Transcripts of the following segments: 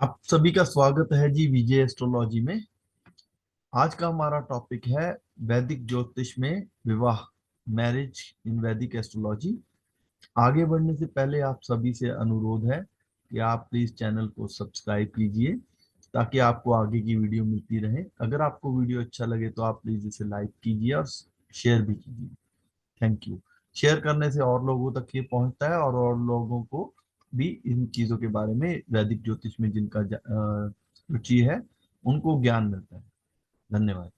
आप सभी का स्वागत है जी विजय एस्ट्रोलॉजी में। आज का हमारा टॉपिक है वैदिक ज्योतिष में विवाह, मैरिज इन वैदिक एस्ट्रोलॉजी। आगे बढ़ने से पहले आप सभी से अनुरोध है कि आप प्लीज चैनल को सब्सक्राइब कीजिए ताकि आपको आगे की वीडियो मिलती रहे। अगर आपको वीडियो अच्छा लगे तो आप प्लीज इसे लाइक कीजिए और शेयर भी कीजिए। Thank you. शेयर करने से और लोगों तक ये पहुंचता है और लोगों को भी इन चीजों के बारे में, वैदिक ज्योतिष में जिनका रुचि है, उनको ज्ञान मिलता है। धन्यवाद।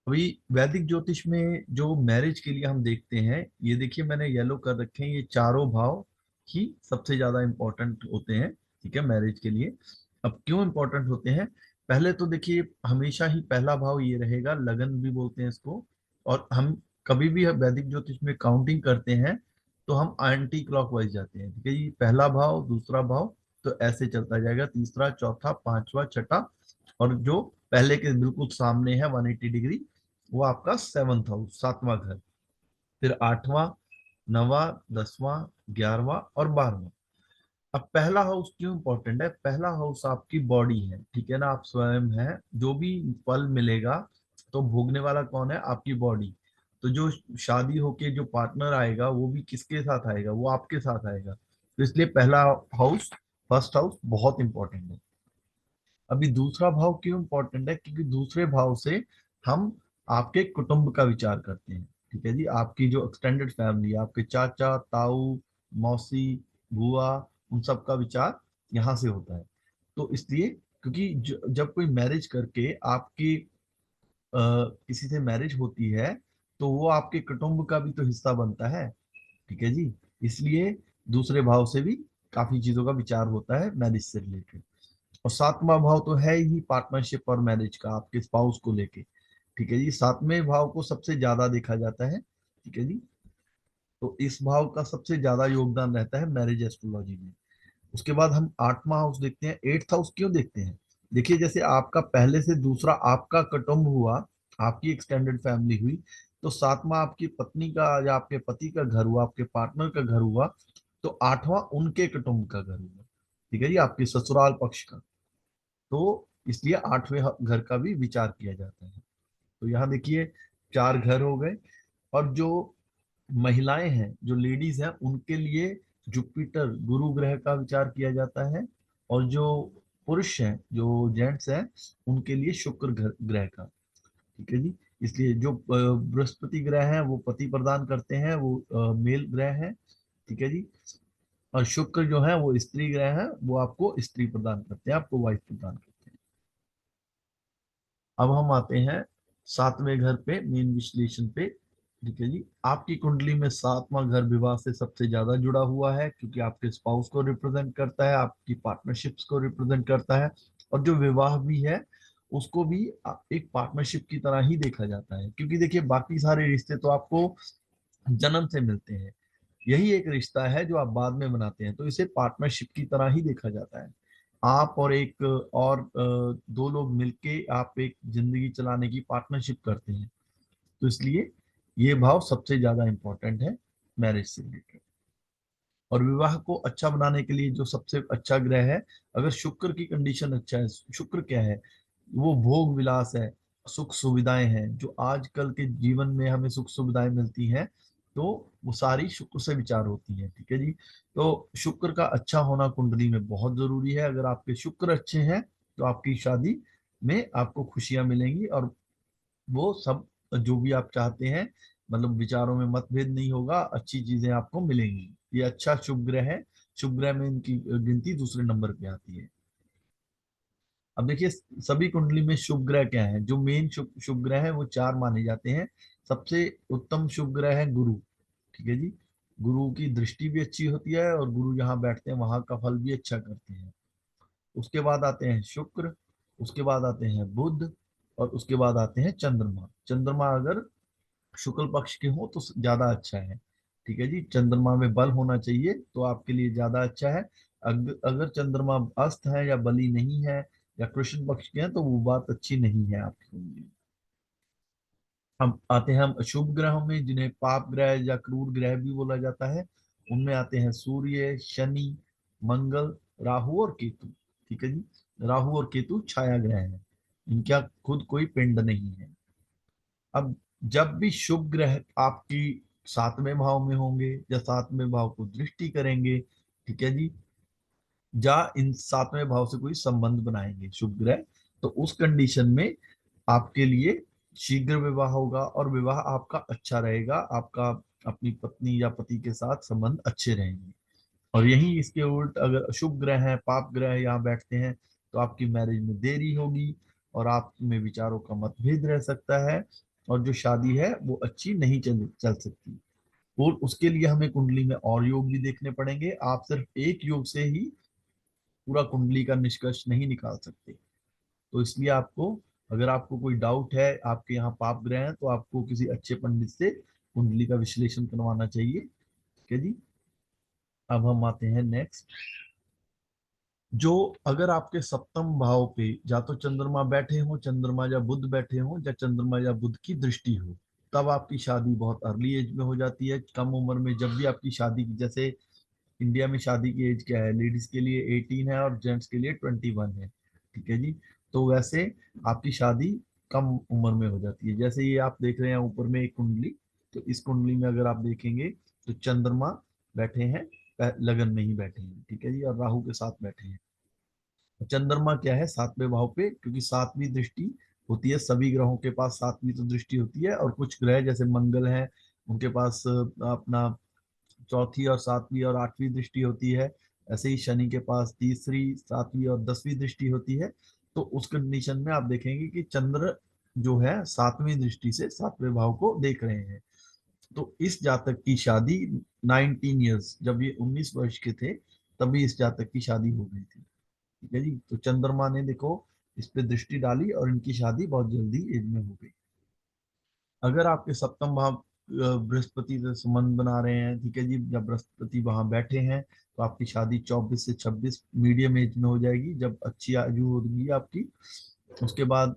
अभी वैदिक ज्योतिष में जो मैरिज के लिए हम देखते हैं, ये देखिए मैंने येलो कर रखे हैं, ये चारों भाव ही सबसे ज्यादा इंपॉर्टेंट होते हैं। ठीक है, मैरिज के लिए। अब क्यों इंपॉर्टेंट होते हैं? पहले तो देखिए, हमेशा ही पहला भाव ये रहेगा, लगन भी बोलते हैं इसको। और हम कभी भी वैदिक ज्योतिष में काउंटिंग करते हैं तो हम एंटी क्लॉकवाइज जाते हैं। ठीक है जी, पहला भाव, दूसरा भाव, तो ऐसे चलता जाएगा, तीसरा, चौथा, पांचवा, छठा, और जो पहले के बिल्कुल सामने है 180 डिग्री, वो आपका सेवंथ हाउस, सातवां घर। फिर आठवां, नवा, दसवां, ग्यारहवां और बारहवां। अब पहला हाउस क्यों इंपॉर्टेंट है? पहला हाउस आपकी बॉडी है, ठीक है ना, आप स्वयं है। जो भी फल मिलेगा तो भोगने वाला कौन है? आपकी बॉडी। तो जो शादी होके जो पार्टनर आएगा वो भी किसके साथ आएगा? वो आपके साथ आएगा। तो इसलिए पहला हाउस, फर्स्ट हाउस बहुत इंपॉर्टेंट है। अभी दूसरा भाव क्यों इंपॉर्टेंट है? क्योंकि दूसरे भाव से हम आपके कुटुंब का विचार करते हैं। ठीक है जी, आपकी जो एक्सटेंडेड फैमिली, आपके चाचा, ताऊ, मौसी, बुआ, उन सब का विचार यहाँ से होता है। तो इसलिए, क्योंकि जब कोई मैरिज करके आपकी किसी से मैरिज होती है तो वो आपके कुटुंब का भी तो हिस्सा बनता है। ठीक है जी। इसलिए दूसरे भाव से भी काफी चीजों का विचार होता है मैरिज से रिलेटेड। और सातवां भाव तो है ही पार्टनरशिप और मैरिज का, आपके स्पाउस को लेके। ठीक है जी, सातवें भाव को सबसे ज्यादा देखा जाता है। ठीक है जी। तो इस भाव का सबसे ज्यादा योगदान रहता है मैरिज एस्ट्रोलॉजी में। उसके बाद हम आठवां हाउस देखते हैं। एट्थ हाउस क्यों देखते हैं? देखिए, जैसे आपका पहले से दूसरा आपका कुटुंब हुआ, आपकी एक्सटेंडेड फैमिली हुई, तो सातवां आपकी पत्नी का या आपके पति का घर हुआ, आपके पार्टनर का घर हुआ। तो आठवां उनके कुटुंब का घर हुआ। ठीक है जी, आपके ससुराल पक्ष का। तो इसलिए आठवें घर का भी विचार किया जाता है। तो यहाँ देखिए, चार घर हो गए। और जो महिलाएं हैं, जो लेडीज हैं, उनके लिए जुपिटर, गुरु ग्रह का विचार किया जाता है। और जो पुरुष हैं, जो जेंट्स हैं, उनके लिए शुक्र ग्रह का। ठीक है जी। इसलिए जो बृहस्पति ग्रह है वो पति प्रदान करते हैं, वो मेल ग्रह है। ठीक है जी। और शुक्र जो है वो स्त्री ग्रह है, वो आपको स्त्री प्रदान करते हैं, आपको वाइफ प्रदान करते हैं। अब हम आते हैं सातवें घर पे, मेन विश्लेषण पे। ठीक है जी, आपकी कुंडली में सातवां घर विवाह से सबसे ज्यादा जुड़ा हुआ है, क्योंकि आपके स्पाउस को रिप्रेजेंट करता है, आपकी पार्टनरशिप्स को रिप्रेजेंट करता है। और जो विवाह भी है उसको भी एक पार्टनरशिप की तरह ही देखा जाता है, क्योंकि देखिए बाकी सारे रिश्ते तो आपको जन्म से मिलते हैं, यही एक रिश्ता है जो आप बाद में बनाते हैं, तो इसे पार्टनरशिप की तरह ही देखा जाता है। आप और एक और दो लोग मिलके आप एक जिंदगी चलाने की पार्टनरशिप करते हैं। तो इसलिए ये भाव सबसे ज्यादा इंपॉर्टेंट है मैरिज से रिलेटेड। और विवाह को अच्छा बनाने के लिए जो सबसे अच्छा ग्रह है, अगर शुक्र की कंडीशन अच्छा है, शुक्र क्या है? वो भोग विलास है, सुख सुविधाएं हैं, जो आजकल के जीवन में हमें सुख सुविधाएं मिलती हैं, तो वो सारी शुक्र से विचार होती हैं। ठीक है जी। तो शुक्र का अच्छा होना कुंडली में बहुत जरूरी है। अगर आपके शुक्र अच्छे हैं तो आपकी शादी में आपको खुशियां मिलेंगी, और वो सब जो भी आप चाहते हैं, मतलब विचारों में मतभेद नहीं होगा, अच्छी चीजें आपको मिलेंगी। ये अच्छा शुभ ग्रह है। शुभ ग्रह में इनकी गिनती दूसरे नंबर पे आती है। अब देखिए, सभी कुंडली में शुभ ग्रह क्या है? जो मेन शुभ शुभ ग्रह है वो चार माने जाते हैं। सबसे उत्तम शुभ ग्रह है गुरु। ठीक है जी। गुरु की दृष्टि भी अच्छी होती है, और गुरु जहाँ बैठते हैं वहां का फल भी अच्छा करते हैं। उसके बाद आते हैं शुक्र, उसके बाद आते हैं बुध, और उसके बाद आते हैं चंद्रमा। चंद्रमा अगर शुक्ल पक्ष के हो तो ज्यादा अच्छा है। ठीक है जी, चंद्रमा में बल होना चाहिए तो आपके लिए ज्यादा अच्छा है। अगर चंद्रमा अस्त है या बली नहीं है या कृष्ण पक्ष के हैं तो वो बात अच्छी नहीं है आपकी उंगली में। हम आते हैं हम अशुभ ग्रहों में, जिन्हें पाप ग्रह या क्रूर ग्रह भी बोला जाता है। उनमें आते हैं सूर्य, शनि, मंगल, राहु और केतु, ठीक है जी। राहु और केतु छाया ग्रह है, इनका खुद कोई पिंड नहीं है। अब जब भी शुभ ग्रह आपकी 7वें भाव में होंगे या 7वें भाव को दृष्टि करेंगे, ठीक है जी, या इन 7वें भाव से कोई संबंध बनाएंगे शुभ ग्रह, तो उस कंडीशन में आपके लिए शीघ्र विवाह होगा और विवाह आपका अच्छा रहेगा, आपका अपनी पत्नी या पति के साथ संबंध अच्छे रहेंगे। और यही इसके उल्ट अगर अशुभ ग्रह है, पाप ग्रह यहाँ बैठते हैं, तो आपकी मैरिज में देरी होगी और आप में विचारों का मतभेद रह सकता है, और जो शादी है वो अच्छी नहीं चल सकती। और उसके लिए हमें कुंडली में और योग भी देखने पड़ेंगे, आप सिर्फ एक योग से ही पूरा कुंडली का निष्कर्ष नहीं निकाल सकते। तो इसलिए आपको, अगर आपको कोई डाउट है आपके यहाँ पाप ग्रह है, तो आपको किसी अच्छे पंडित से कुंडली का विश्लेषण करवाना चाहिए, ठीक है जी। अब हम आते हैं नेक्स्ट। जो अगर आपके सप्तम भाव पे या तो चंद्रमा बैठे हो, चंद्रमा या बुध बैठे हो, या चंद्रमा या बुध की दृष्टि हो, तब आपकी शादी बहुत अर्ली एज में हो जाती है, कम उम्र में। जब भी आपकी शादी, जैसे इंडिया में शादी की एज क्या है, लेडीज के लिए 18 है और जेंट्स के लिए 21 है, ठीक है जी। तो वैसे आपकी शादी कम उम्र में हो जाती है। जैसे ये आप देख रहे हैं ऊपर में एक कुंडली, तो इस कुंडली में अगर आप देखेंगे तो चंद्रमा बैठे हैं, लगन में ही बैठे हैं, ठीक है जी, और राहु के साथ बैठे हैं। चंद्रमा क्या है 7वें भाव पे, क्योंकि 7वीं दृष्टि होती है, सभी ग्रहों के पास 7वीं तो दृष्टि होती है, और कुछ ग्रह जैसे मंगल है उनके पास अपना चौथी और 7वीं और 8वीं दृष्टि होती है। ऐसे ही शनि के पास तीसरी, 7वीं और 10वीं दृष्टि होती है। तो उस कंडीशन में आप देखेंगे कि चंद्र जो है 7वीं दृष्टि से 7वें भाव को देख रहे हैं। तो इस जातक की शादी 19 ईयर्स, जब ये 19 वर्ष के थे तभी इस जातक की शादी हो गई थी, ठीक है जी। तो चंद्रमा ने देखो इस पे दृष्टि डाली और इनकी शादी बहुत जल्दी एज में हो गई। अगर आपके सप्तम भाव बृहस्पति से संबंध बना रहे हैं, ठीक है जी, जब बृहस्पति वहां बैठे हैं, तो आपकी शादी 24 से 26 मीडियम एज में हो जाएगी, जब अच्छी आयु होगी आपकी। उसके बाद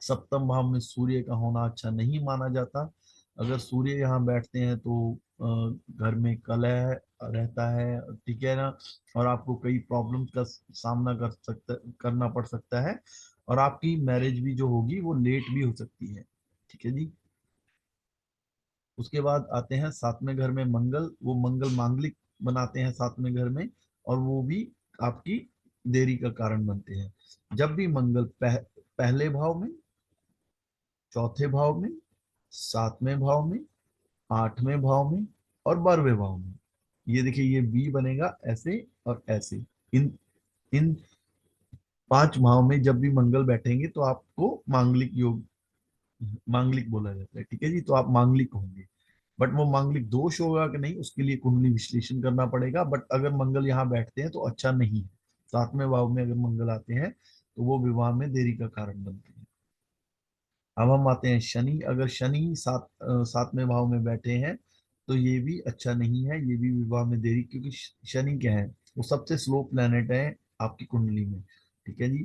सप्तम भाव में सूर्य का होना अच्छा नहीं माना जाता। अगर सूर्य यहाँ बैठते हैं तो घर में कलह रहता है, ठीक है ना, और आपको कई प्रॉब्लम्स का सामना करना पड़ सकता है, और आपकी मैरिज भी जो होगी वो लेट भी हो सकती है, ठीक है जी। उसके बाद आते हैं 7वें घर में मंगल, वो मंगल मांगलिक बनाते हैं 7वें घर में, और वो भी आपकी देरी का कारण बनते हैं। जब भी मंगल पहले भाव में, चौथे भाव में, 7वें भाव में, 8वें भाव में और 12वें भाव में, ये देखिए ये बी बनेगा ऐसे और ऐसे, इन इन 5 भाव में जब भी मंगल बैठेंगे तो आपको मांगलिक योग, मांगलिक बोला जाता है, ठीक है जी। तो आप मांगलिक होंगे, बट वो मांगलिक दोष होगा कि नहीं उसके लिए कुंडली विश्लेषण करना पड़ेगा। बट अगर मंगल यहाँ बैठते हैं तो अच्छा नहीं है। 7वें भाव में अगर मंगल आते हैं तो वो विवाह में देरी का कारण बनते हैं। अब हम आते हैं शनि, अगर शनि 7वें भाव में बैठे हैं तो ये भी अच्छा नहीं है, ये भी विवाह में देरी, क्योंकि शनि क्या है, वो सबसे स्लो प्लेनेट है आपकी कुंडली में, ठीक है जी।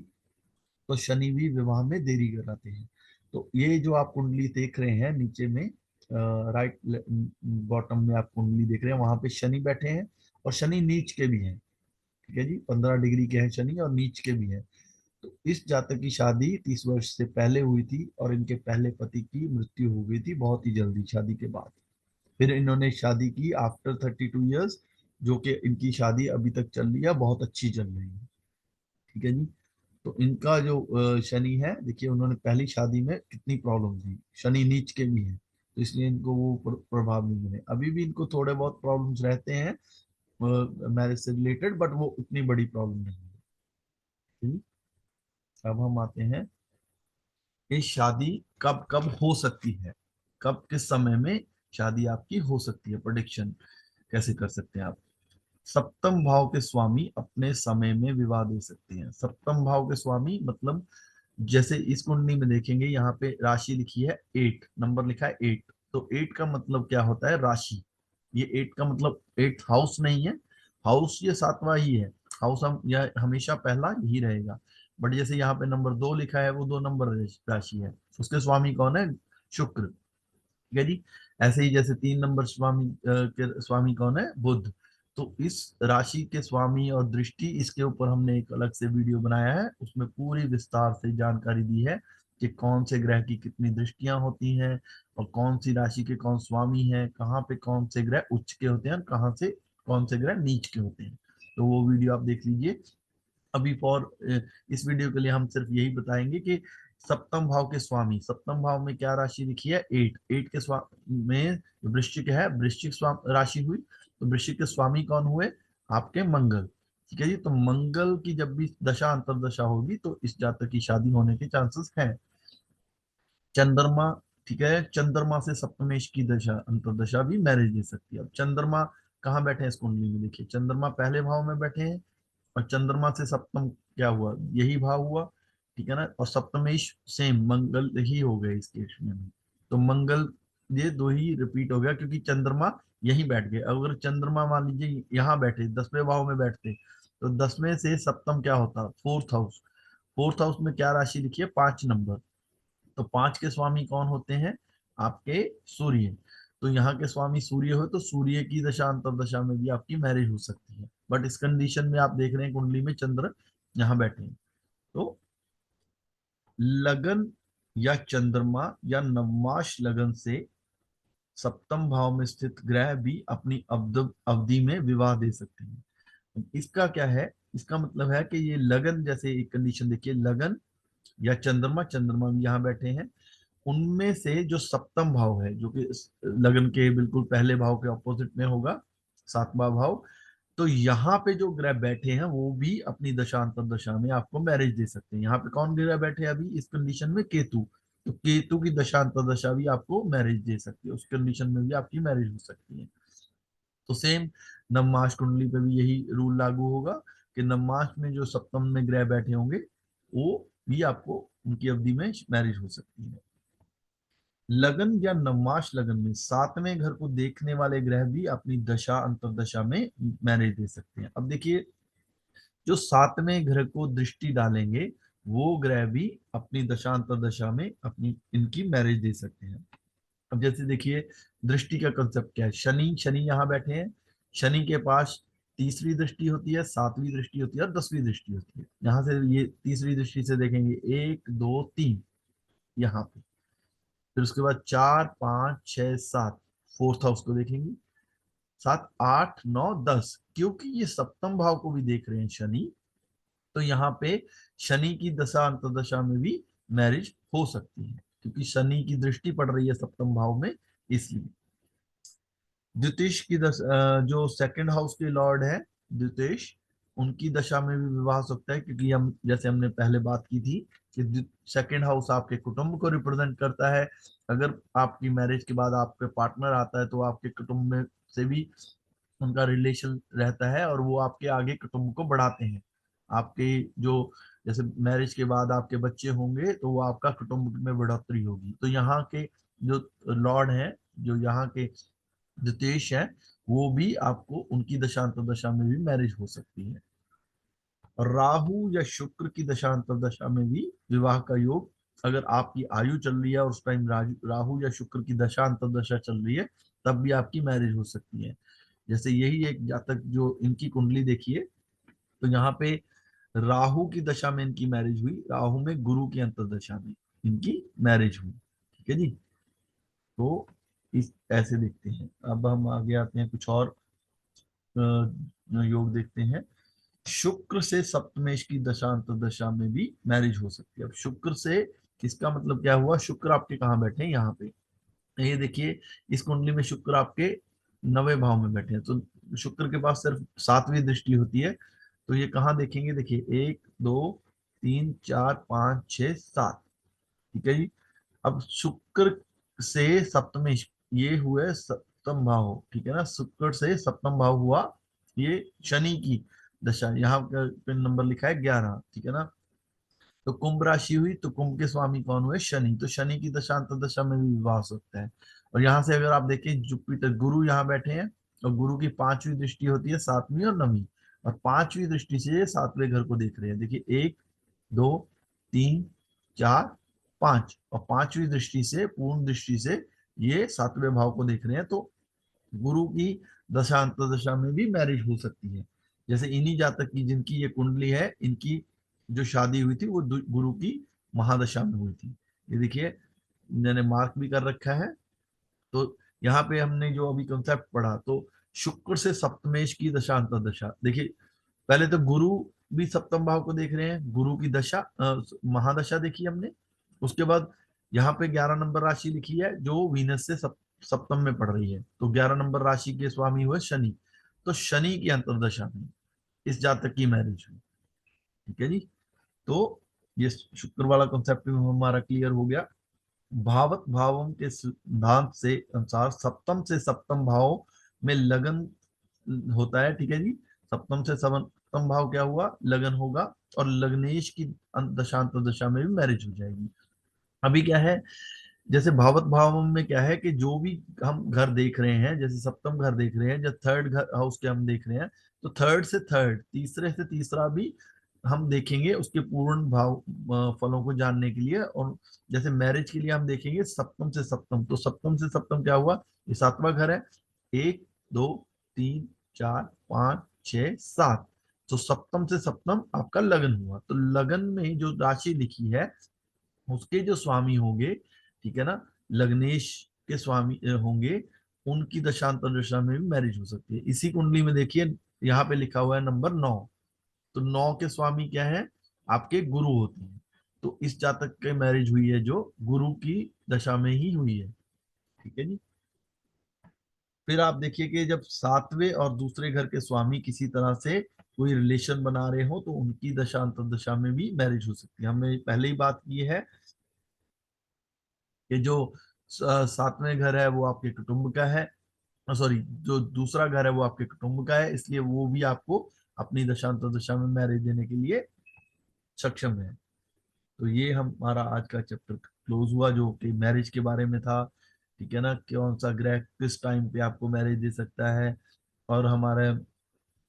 तो शनि भी विवाह में देरी कराते हैं। तो ये जो आप कुंडली देख रहे हैं नीचे में, राइट बॉटम में आप कुंडली देख रहे हैं, वहां पे शनि बैठे हैं, और शनि नीच के भी हैं, ठीक है जी, 15 डिग्री के हैं शनि और नीच के भी हैं। तो इस जातक की शादी 30 वर्ष से पहले हुई थी, और इनके पहले पति की मृत्यु हो गई थी बहुत ही जल्दी शादी के बाद। फिर इन्होंने शादी की आफ्टर 32 ईयर्स, जो कि इनकी शादी अभी तक चल रही है, बहुत अच्छी चल रही है, ठीक है जी। तो इनका जो शनि है, देखिए उन्होंने पहली शादी में कितनी प्रॉब्लम थी, शनि नीच के भी है, तो इसलिए इनको वो प्रभाव नहीं मिले। अभी भी इनको थोड़े बहुत प्रॉब्लम्स रहते हैं मैरिज से रिलेटेड, बट वो उतनी बड़ी प्रॉब्लम नहीं है, ठीक? अब हम आते हैं कि शादी कब कब हो सकती है, कब किस समय में शादी आपकी हो सकती है, प्रोडिक्शन कैसे कर सकते हैं आप। सप्तम भाव के स्वामी अपने समय में विवाह दे सकते हैं। सप्तम भाव के स्वामी मतलब, जैसे इस कुंडली में देखेंगे यहाँ पे राशि लिखी है 8, नंबर लिखा है 8, तो 8 का मतलब क्या होता है, राशि। ये 8 का मतलब 8 हाउस नहीं है, हाउस ये 7वां ही है। हाउस हम यह हमेशा पहला यही रहेगा, बट जैसे यहाँ पे नंबर 2 लिखा है वो 2 नंबर राशि है, उसके स्वामी कौन है, शुक्र, ठीक है जी। ऐसे ही जैसे 3 नंबर स्वामी के स्वामी कौन है, बुध। तो इस राशि के स्वामी और दृष्टि, इसके ऊपर हमने एक अलग से वीडियो बनाया है, उसमें पूरी विस्तार से जानकारी दी है कि कौन से ग्रह की कितनी दृष्टियां होती हैं और कौन सी राशि के कौन स्वामी हैं, कहाँ पे कौन से ग्रह उच्च के होते हैं, कहाँ से कौन से ग्रह नीच के होते हैं। तो वो वीडियो आप देख लीजिए। अभी फॉर इस वीडियो के लिए हम सिर्फ यही बताएंगे कि सप्तम भाव के स्वामी, सप्तम भाव में क्या राशि लिखी है, एट, एट के में वृश्चिक है, वृश्चिक राशि हुई, तो वृश्चिक के स्वामी कौन हुए, आपके मंगल। ठीक है जी, तो मंगल की जब भी दशा अंतरदशा होगी तो इस जातक की शादी होने के चांसेस हैं। चंद्रमा, ठीक है, चंद्रमा से सप्तमेश की दशा अंतरदशा भी मैरिज दे सकती है। अब चंद्रमा कहाँ बैठे हैं इस कुंडली में, देखिए चंद्रमा पहले भाव में बैठे हैं और चंद्रमा से सप्तम क्या हुआ, यही भाव हुआ, ठीक है ना, और सप्तमेश सेम मंगल ही हो गए इस केस में भी। तो मंगल, ये दो ही रिपीट हो गया क्योंकि चंद्रमा यहीं बैठ गए। अगर चंद्रमा मान लीजिए यहाँ बैठे 10वें भाव में बैठते तो 10वें से सप्तम क्या होता, फोर्थ हाउस। फोर्थ हाउस में क्या राशि लिखी है, 5 नंबर। तो 5 के स्वामी कौन होते हैं, आपके सूर्य। तो यहाँ के स्वामी सूर्य हो तो सूर्य की दशा अंतरदशा में भी आपकी मैरिज हो सकती है। बट इस कंडीशन में आप देख रहे हैं कुंडली में चंद्र यहाँ बैठे हैं, तो लगन या चंद्रमा या नवमाश लगन से सप्तम भाव में स्थित ग्रह भी अपनी अवधि में विवाह दे सकते हैं। इसका क्या है, इसका मतलब है कि ये लगन, जैसे एक कंडीशन देखिए, लगन या चंद्रमा, चंद्रमा भी यहाँ बैठे हैं, उनमें से जो सप्तम भाव है जो कि लगन के बिल्कुल पहले भाव के ऑपोजिट में होगा, 7वां भाव, तो यहाँ पे जो ग्रह बैठे हैं वो भी अपनी दशा अंतर दशा में आपको मैरिज दे सकते हैं। यहाँ पे कौन ग्रह बैठे हैं अभी इस कंडीशन में, केतु। तो केतु की दशा अंतर दशा भी आपको मैरिज दे सकती है, उस कंडीशन में भी आपकी मैरिज हो सकती है। तो सेम नवमास कुंडली पे भी यही रूल लागू होगा कि नवमास में जो सप्तम में ग्रह बैठे होंगे वो भी आपको उनकी अवधि में मैरिज हो सकती है। लगन या नवमास लगन में 7वें घर को देखने वाले ग्रह भी अपनी दशा अंतरदशा में मैरिज दे सकते हैं। अब देखिए, जो 7वें ग्रह को दृष्टि डालेंगे वो ग्रह भी अपनी दशा अंतरदशा में अपनी इनकी मैरिज दे सकते हैं। अब जैसे देखिए, दृष्टि का कंसेप्ट क्या है, शनि, शनि यहाँ बैठे हैं, शनि के पास तीसरी दृष्टि होती है, 7वीं दृष्टि होती है और 10वीं दृष्टि होती है। यहाँ से ये तीसरी दृष्टि से देखेंगे 1 2 3 यहाँ पे, फिर उसके बाद 4 5 6 7, फोर्थ हाउस को देखेंगे, 7 8 9 10, क्योंकि ये सप्तम भाव को भी देख रहे हैं शनि, तो यहाँ पे शनि की दशा अंतरदशा में भी मैरिज हो सकती है क्योंकि शनि की दृष्टि पड़ रही है सप्तम भाव में, इसलिए। द्वितीय की जो सेकंड हाउस के लॉर्ड है द्वितीय, उनकी दशा में भी विवाह हो सकता है क्योंकि हम जैसे हमने पहले बात की थी कि सेकंड हाउस आपके कुटुंब को रिप्रेजेंट करता है। अगर आपकी मैरिज के बाद आपके पार्टनर आता है तो आपके कुटुंब में से भी उनका रिलेशन रहता है और वो आपके आगे कुटुंब को बढ़ाते हैं। आपके जो जैसे मैरिज के बाद आपके बच्चे होंगे तो वो आपका कुटुंब में बढ़ोतरी होगी। तो यहाँ के जो लॉर्ड हैं, जो यहाँ के ज्योतिष है, वो भी आपको उनकी दशांतर दशा में भी मैरिज हो सकती है। और राहु या शुक्र की दशांतर दशा में भी विवाह का योग, अगर आपकी आयु चल रही है और उस टाइम राहु या शुक्र की दशांतर दशा चल रही है तब भी आपकी मैरिज हो सकती है। जैसे यही एक जातक जो इनकी कुंडली देखिए, तो यहाँ पे राहु की दशा में इनकी मैरिज हुई, राहु में गुरु की अंतरदशा में इनकी मैरिज हुई। ठीक है जी, तो इस ऐसे देखते हैं। अब हम आगे आते हैं, कुछ और योग देखते हैं। शुक्र से सप्तमेश की दशा अंतरदशा में भी मैरिज हो सकती है। अब शुक्र से इसका मतलब क्या हुआ, शुक्र आपके कहाँ बैठे हैं, यहाँ पे। ये देखिए, इस कुंडली में शुक्र आपके 9वें भाव में बैठे हैं, तो शुक्र के पास सिर्फ 7वीं दृष्टि होती है। तो ये कहाँ देखेंगे, देखिए 1 2 3 4 5 6 7, ठीक है जी। अब शुक्र से सप्तमी, ये हुए सप्तम भाव, ठीक है ना, शुक्र से सप्तम भाव हुआ, ये शनि की दशा, यहाँ पे नंबर लिखा है 11, ठीक है ना। तो कुंभ राशि हुई, तो कुंभ के स्वामी कौन हुए, शनि, तो शनि की दशा अंतर दशा में भी विवाह हो सकता है। और यहाँ से अगर आप देखें जुपिटर, गुरु यहाँ बैठे हैं, और गुरु की 5वीं दृष्टि होती है 7वीं और 9वीं, और 5वीं दृष्टि से 7वें घर को देख रहे हैं। देखिए 1 2 3 4 5, और 5वीं दृष्टि से, पूर्ण दृष्टि से ये 7वें भाव को देख रहे हैं। तो गुरु की दशा अंतर्दशा में भी मैरिज हो सकती है। जैसे इन्हीं जातक की जिनकी ये कुंडली है, इनकी जो शादी हुई थी वो गुरु की महादशा में हुई थी। ये देखिए मैंने मार्क भी कर रखा है। तो यहाँ पे हमने जो अभी कंसेप्ट पढ़ा, तो शुक्र से सप्तमेश की दशा अंतर्दशा देखिए, पहले तो गुरु भी सप्तम भाव को देख रहे हैं, गुरु की दशा महादशा देखी हमने। उसके बाद यहाँ पे 11 नंबर राशि लिखी है जो वीनस से सप्तम में पड़ रही है, तो 11 नंबर राशि के स्वामी हुए शनि। तो शनि की अंतर्दशा में इस जातक की मैरिज हुई। ठीक है जी। तो ये शुक्र वाला कॉन्सेप्ट हमारा क्लियर हो गया। भावत भावों के सिद्धांत से अनुसार सप्तम से सप्तम भाव में लगन होता है। ठीक है जी। सप्तम से सप्तम भाव क्या हुआ, लगन होगा, और लग्नेश की दशांत दशा में भी मैरिज हो जाएगी। अभी क्या है, जैसे भावत भाव में क्या है कि जो भी हम घर देख रहे हैं, जैसे सप्तम घर देख रहे हैं, जब थर्ड घर हाउस के हम देख रहे हैं, तो थर्ड से थर्ड, तीसरे से तीसरा भी हम देखेंगे उसके पूर्ण भाव फलों को जानने के लिए। और जैसे मैरिज के लिए हम देखेंगे सप्तम से सप्तम, तो सप्तम से सप्तम क्या हुआ, ये सातवां घर है। एक, दो, तीन, चार, पांच, छह, सात। तो सप्तम से सप्तम आपका लगन हुआ, तो लगन में जो राशि लिखी है उसके जो स्वामी होंगे, ठीक है ना, लग्नेश के स्वामी होंगे, उनकी दशांतर दशा में भी मैरिज हो सकती है। इसी कुंडली में देखिए यहाँ पे लिखा हुआ है नंबर 9। तो 9 के स्वामी क्या है, आपके गुरु होते हैं। तो इस जातक के मैरिज हुई है जो गुरु की दशा में ही हुई है। ठीक है जी। फिर आप देखिए कि जब सातवें और दूसरे घर के स्वामी किसी तरह से कोई रिलेशन बना रहे हो, तो उनकी दशा अंतर दशा में भी मैरिज हो सकती है। हमने पहले ही बात की है कि जो सातवें घर है वो आपके कुटुंब का है, सॉरी, जो दूसरा घर है वो आपके कुटुंब का है, इसलिए वो भी आपको अपनी दशांतर दशा में मैरिज देने के लिए सक्षम है। तो ये हमारा आज का चैप्टर क्लोज हुआ जो कि मैरिज के बारे में था। ठीक है ना, कौन सा ग्रह किस टाइम पे आपको मैरिज दे सकता है, और हमारे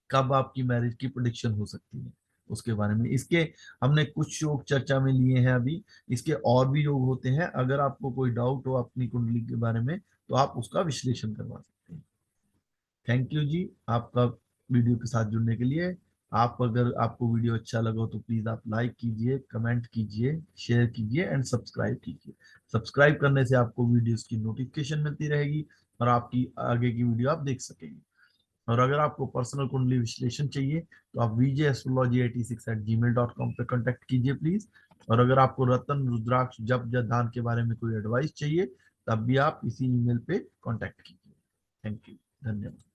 कब आपकी मैरिज की प्रोडिक्शन हो सकती है, उसके बारे में। इसके हमने कुछ योग चर्चा में लिए हैं अभी, इसके और भी योग होते हैं। अगर आपको कोई डाउट हो अपनी कुंडली के बारे में, तो आप उसका विश्लेषण करवा सकते हैं। थैंक यू जी आपका वीडियो के साथ जुड़ने के लिए। आप अगर आपको वीडियो अच्छा लगा हो तो प्लीज आप लाइक कीजिए, कमेंट कीजिए, शेयर कीजिए एंड सब्सक्राइब कीजिए। सब्सक्राइब करने से आपको वीडियोस की नोटिफिकेशन मिलती रहेगी और आपकी आगे की वीडियो आप देख सकेंगे। और अगर आपको पर्सनल कुंडली विश्लेषण चाहिए तो आप vjastrology86@gmail.com पे कांटेक्ट कीजिए प्लीज। और अगर आपको रतन रुद्राक्ष जप या दान के बारे में कोई एडवाइस चाहिए, तब भी आप इसी ईमेल पे कांटेक्ट कीजिए। Thank you. धन्यवाद।